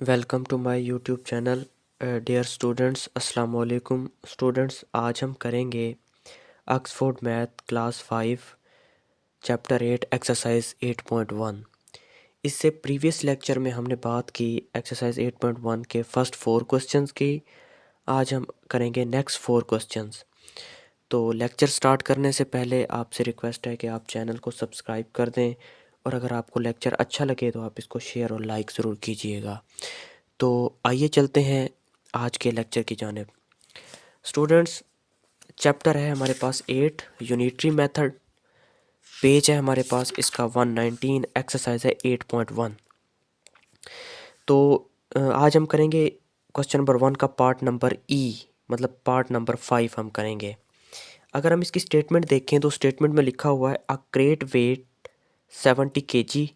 Welcome to my YouTube channel dear students. अस्सलाम वालेकुम students. आज हम करेंगे Oxford math class 5 chapter 8 exercise 8.1। इससे प्रीवियस लेक्चर में हमने बात की एक्सरसाइज 8.1 के फर्स्ट 4 क्वेश्चंस की। आज हम करेंगे नेक्स्ट 4 क्वेश्चंस। तो लेक्चर स्टार्ट करने से पहले आपसे रिक्वेस्ट है कि आप चैनल को सब्सक्राइब कर दें, और अगर आपको लेक्चर अच्छा लगे तो आप इसको शेयर और लाइक ज़रूर कीजिएगा। तो आइए चलते हैं आज के लेक्चर की जानिब। स्टूडेंट्स, चैप्टर है हमारे पास 8 यूनिटरी मेथड। पेज है हमारे पास इसका 119, एक्सरसाइज है 8.1। तो आज हम करेंगे क्वेश्चन नंबर 1 का पार्ट नंबर मतलब पार्ट नंबर 5 हम करेंगे। अगर हम इसकी स्टेटमेंट देखें तो स्टेटमेंट में लिखा हुआ है a crate weight 70 kg,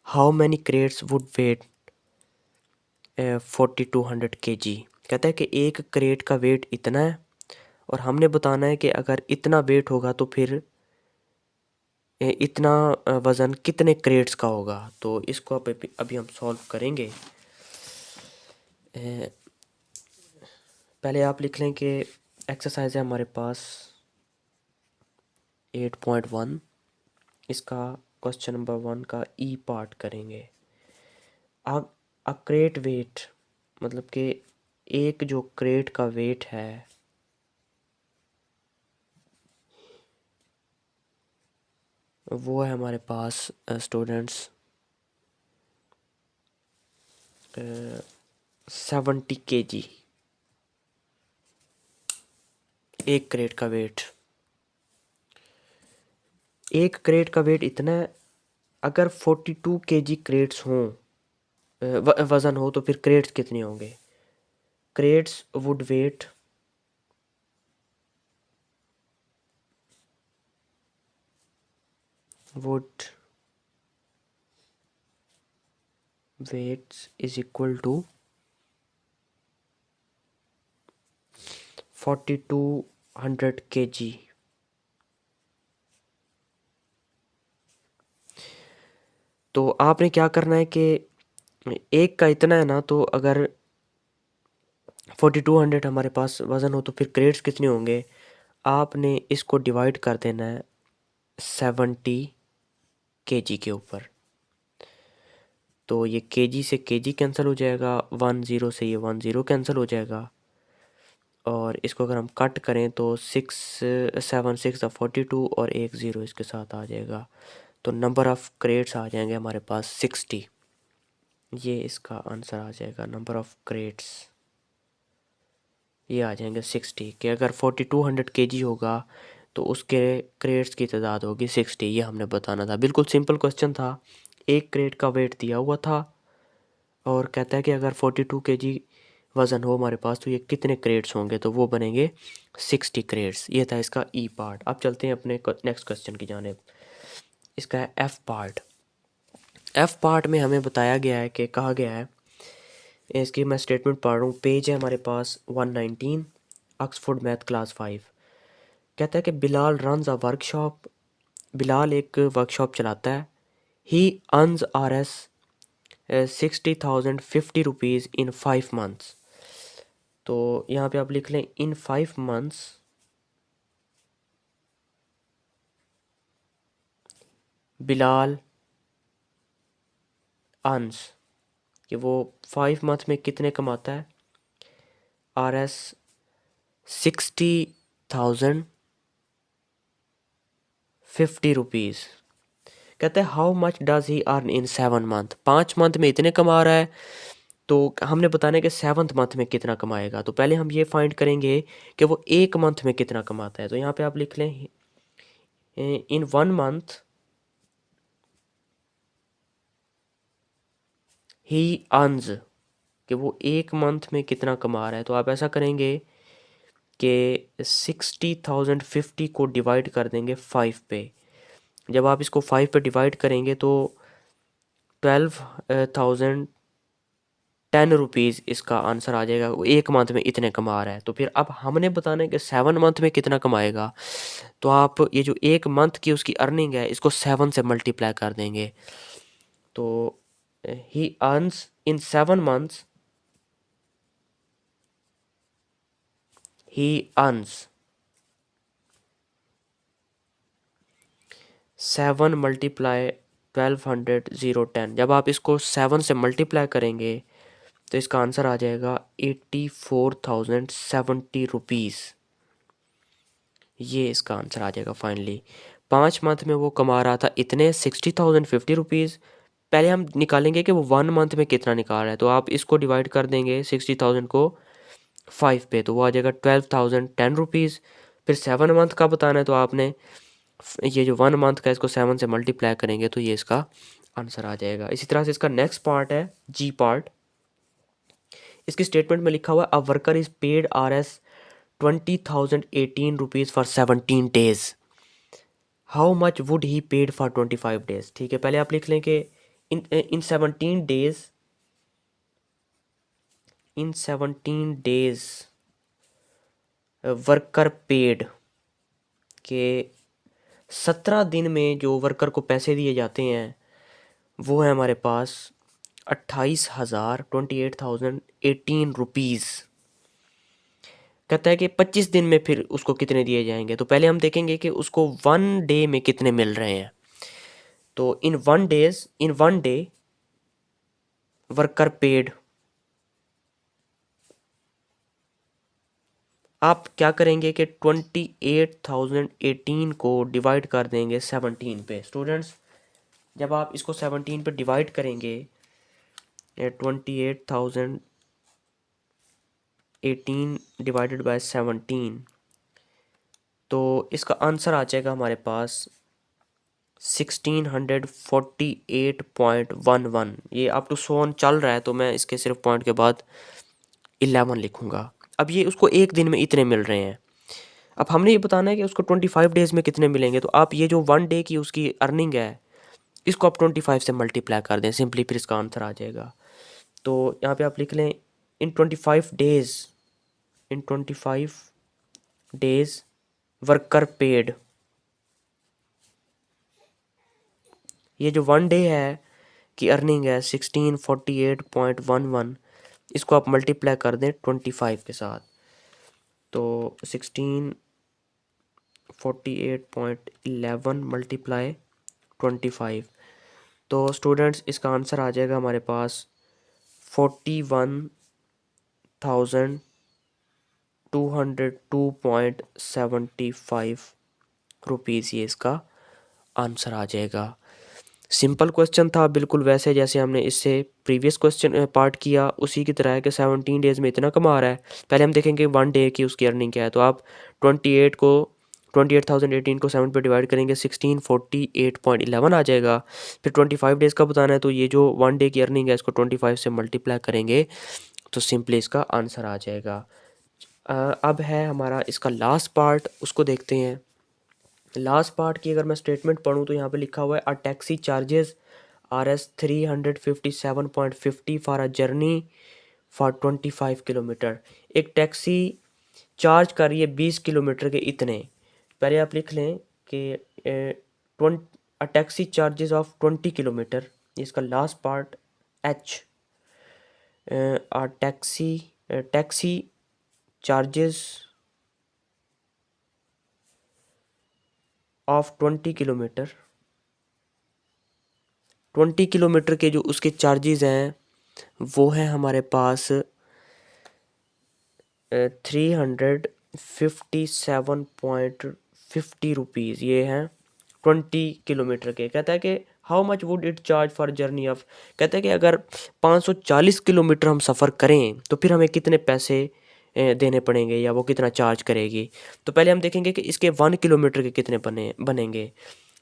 how many crates would weigh 4200 kg। कहता है कि एक क्रेट का वेट इतना है और हमने बताना है कि अगर इतना वेट होगा तो फिर इतना वज़न कितने क्रेट्स का होगा। तो इसको अभी हम सॉल्व करेंगे। पहले आप लिख लें कि एक्सरसाइज है हमारे पास 8.1। इसका क्वेश्चन नंबर 1 का ई पार्ट करेंगे। अब अ क्रेट वेट मतलब कि एक जो क्रेट का वेट है वो है हमारे पास स्टूडेंट्स 70 kg। एक क्रेट का वेट, एक क्रेट का वेट इतना है। अगर 42 kg क्रेट्स हों, वज़न हो, तो फिर क्रेट्स कितने होंगे? Crates would weight weights is equal to 4200 kg। तो आपने क्या करना है कि एक का इतना है ना, तो अगर 4200 हमारे पास वज़न हो तो फिर क्रेट्स कितने होंगे? आपने इसको डिवाइड कर देना है 70 kg के ऊपर। तो ये kg से kg कैंसिल हो जाएगा, 10 से ये 10 कैंसिल हो जाएगा, और इसको अगर हम कट करें तो 6 7 6 42 और एक ज़ीरो इसके साथ आ जाएगा। तो नंबर ऑफ़ क्रेट्स आ जाएंगे हमारे पास 60। ये इसका आंसर आ जाएगा, नंबर ऑफ़ क्रेट्स ये आ जाएंगे 60। कि अगर 4200 kg होगा तो उसके क्रेट्स की तादाद होगी 60। ये हमने बताना था। बिल्कुल सिंपल क्वेश्चन था। एक क्रेट का वेट दिया हुआ था और कहता है कि अगर 42 kg वज़न हो हमारे पास तो ये कितने क्रेट्स होंगे, तो वो बनेंगे 60 क्रेट्स। ये था इसका ई पार्ट। अब चलते हैं अपने नेक्स्ट क्वेश्चन की जानिब। इसका है एफ पार्ट। एफ पार्ट में हमें बताया गया है कि कहा गया है, इसकी मैं स्टेटमेंट पढ़ रहा हूँ। पेज है हमारे पास 119, ऑक्सफोर्ड मैथ क्लास 5। कहता है कि Bilal runs a workshop. Bilal एक वर्कशॉप चलाता है। ही earns R S 60,050 rupees in 5 months. तो यहाँ पे आप लिख लें इन 5 मंथ्स बिलाल अर्न्स, कि वो 5 मंथ में कितने कमाता है। R S 60,050 rupees. कहते हैं how much does he earn in 7 month. 5 month में इतने कमा रहा है, तो हमने बताना है कि 7th मंथ में कितना कमाएगा। तो पहले हम ये फाइंड करेंगे कि वो एक मंथ में कितना कमाता है। तो यहाँ पे आप लिख लें इन 1 मंथ ही अर्न्स, कि वो एक मंथ में कितना कमा रहा है। तो आप ऐसा करेंगे कि 60,050 को डिवाइड कर देंगे 5 पे। जब आप इसको 5 पे डिवाइड करेंगे तो 12,010 रुपीज़ इसका आंसर आ जाएगा। वो एक मंथ में इतने कमा रहा है। तो फिर अब हमने बताना है कि 7 मंथ में कितना कमाएगा। तो आप ये जो एक मंथ की उसकी अर्निंग है इसको 7 से मल्टीप्लाई कर देंगे। तो ही earns in 7 months he earns 7 multiply 1200 010। जब आप इसको 7 से मल्टीप्लाई करेंगे तो इसका आंसर आ जाएगा 84,070 रुपीज़। ये इसका आंसर आ जाएगा फाइनली। 5 मंथ में वो कमा रहा था इतने 60,050 रुपीज़। पहले हम निकालेंगे कि वो 1 मंथ में कितना निकाल रहा है, तो आप इसको डिवाइड कर देंगे 60,000 को 5 पे, तो वो आ जाएगा 12,010 रुपीज़। फिर 7 मंथ का बताना है तो आपने ये जो 1 मंथ का इसको 7 से मल्टीप्लाई करेंगे तो ये इसका आंसर आ जाएगा। इसी तरह से इसका नेक्स्ट पार्ट है जी पार्ट। इसकी स्टेटमेंट में लिखा हुआ है a worker is paid RS 20,018 rupees for 17 days, how much would he paid for 25 days. ठीक है, पहले आप लिख लें कि इन 17 डेज वर्कर पेड के 17 दिन में जो वर्कर को पैसे दिए जाते हैं वो है हमारे पास 28,018 रुपीज़। कहता है कि 25 दिन में फिर उसको कितने दिए जाएंगे, तो पहले हम देखेंगे कि उसको 1 डे में कितने मिल रहे हैं। तो इन 1 डे वर्कर पेड, आप क्या करेंगे कि 28,018 को डिवाइड कर देंगे 17 पे। स्टूडेंट्स, जब आप इसको 17 पे डिवाइड करेंगे 28,018 डिवाइडेड बाय 17, तो इसका आंसर आ जाएगा हमारे पास 1648.11। ये अप टू 100 चल रहा है तो मैं इसके सिर्फ पॉइंट के बाद 11 लिखूंगा। अब ये उसको एक दिन में इतने मिल रहे हैं। अब हमने ये बताना है कि उसको 25 डेज में कितने मिलेंगे, तो आप ये जो 1 डे की उसकी अर्निंग है इसको आप 25 से मल्टीप्लाई कर दें सिंपली, फिर इसका आंसर आ जाएगा। तो यहाँ पे आप लिख लें इन 25 डेज वर्कर पेड। ये जो 1 डे है की अर्निंग है 1648.11, इसको आप मल्टीप्लाई कर दें 25 के साथ, तो 1648.11 मल्टीप्लाई 25। तो स्टूडेंट्स इसका आंसर आ जाएगा हमारे पास 41,202.75 रुपीज़। ये इसका आंसर आ जाएगा। सिंपल क्वेश्चन था, बिल्कुल वैसे जैसे हमने इससे प्रीवियस क्वेश्चन पार्ट किया उसी की तरह है कि 17 डेज में इतना कमा रहा है। पहले हम देखेंगे 1 डे की उसकी अर्निंग क्या है, तो आप 28,018 को 7 पे डिवाइड करेंगे 1648.11 आ जाएगा। फिर 25 डेज़ का बताना है तो ये जो 1 डे की अर्निंग है इसको 25 से मल्टीप्लाई करेंगे तो सिंपली इसका आंसर आ जाएगा। अब है हमारा इसका लास्ट पार्ट, उसको देखते हैं। लास्ट पार्ट की अगर मैं स्टेटमेंट पढ़ूँ तो यहाँ पे लिखा हुआ है अ taxi charges RS 357.50 for a journey for 25 kilometre. एक टैक्सी चार्ज कर रही है 20 किलोमीटर के इतने। पहले आप लिख लें कि a taxi charges of 20 kilometre, इसका last part H। A taxi charges of 20 kilometre, 20 kilometre के जो उसके चार्जेस हैं वो है हमारे पास 357.50 रुपीज़। ये हैं 20 किलोमीटर के। कहता है कि how much would it charge for journey of, कहता है कि अगर 540 किलोमीटर हम सफ़र करें तो फिर हमें कितने पैसे देने पड़ेंगे या वो कितना चार्ज करेगी। तो पहले हम देखेंगे कि इसके 1 किलोमीटर के कितने बनेंगे।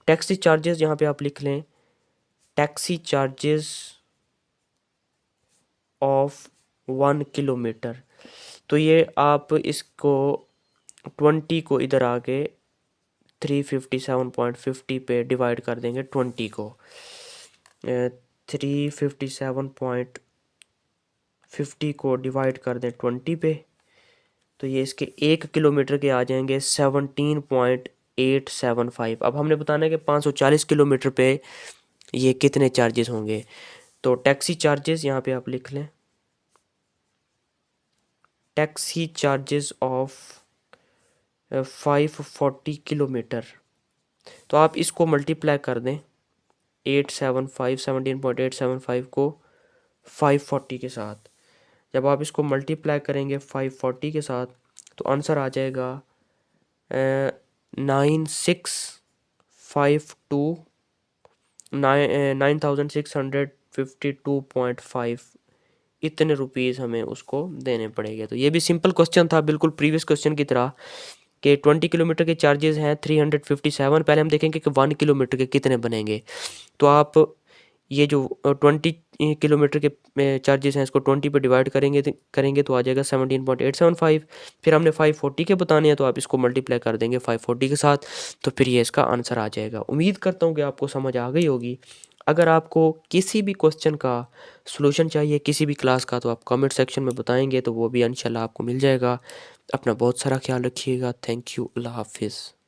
टैक्सी चार्जेस यहाँ पे आप लिख लें टैक्सी चार्जेस ऑफ 1 किलोमीटर, तो ये आप इसको 20 को इधर आके 357.50 पे डिवाइड कर देंगे 20 को। 357.50 को डिवाइड कर दें 20 पे तो ये इसके 1 किलोमीटर के आ जाएंगे 17.875। अब हमने बताना है कि 540 किलोमीटर पे ये कितने चार्जेस होंगे। तो टैक्सी चार्जेस यहाँ पे आप लिख लें, टैक्सी चार्जेस ऑफ 540 किलोमीटर। तो आप इसको मल्टीप्लाई कर दें 17.875 को 540 के साथ। जब आप इसको मल्टीप्लाई करेंगे 540 के साथ तो आंसर आ जाएगा 9652 इतने रुपीज़ हमें उसको देने पड़ेंगे। तो ये भी सिंपल क्वेश्चन था, बिल्कुल प्रीवियस क्वेश्चन की तरह, कि 20 किलोमीटर के चार्जेस हैं 357। पहले हम देखेंगे कि 1 किलोमीटर के कितने बनेंगे। तो आप ये जो 20 किलोमीटर के चार्जेस हैं इसको 20 पे डिवाइड करेंगे तो आ जाएगा 17.875। फिर हमने 540 के बताने हैं तो आप इसको मल्टीप्लाई कर देंगे 540 के साथ, तो फिर ये इसका आंसर आ जाएगा। उम्मीद करता हूँ कि आपको समझ आ गई होगी। अगर आपको किसी भी क्वेश्चन का सलूशन चाहिए किसी भी क्लास का तो आप कमेंट सेक्शन में बताएंगे तो वो भी इंशाल्लाह आपको मिल जाएगा। अपना बहुत सारा ख्याल रखिएगा। Thank you. अल्लाह हाफिज़।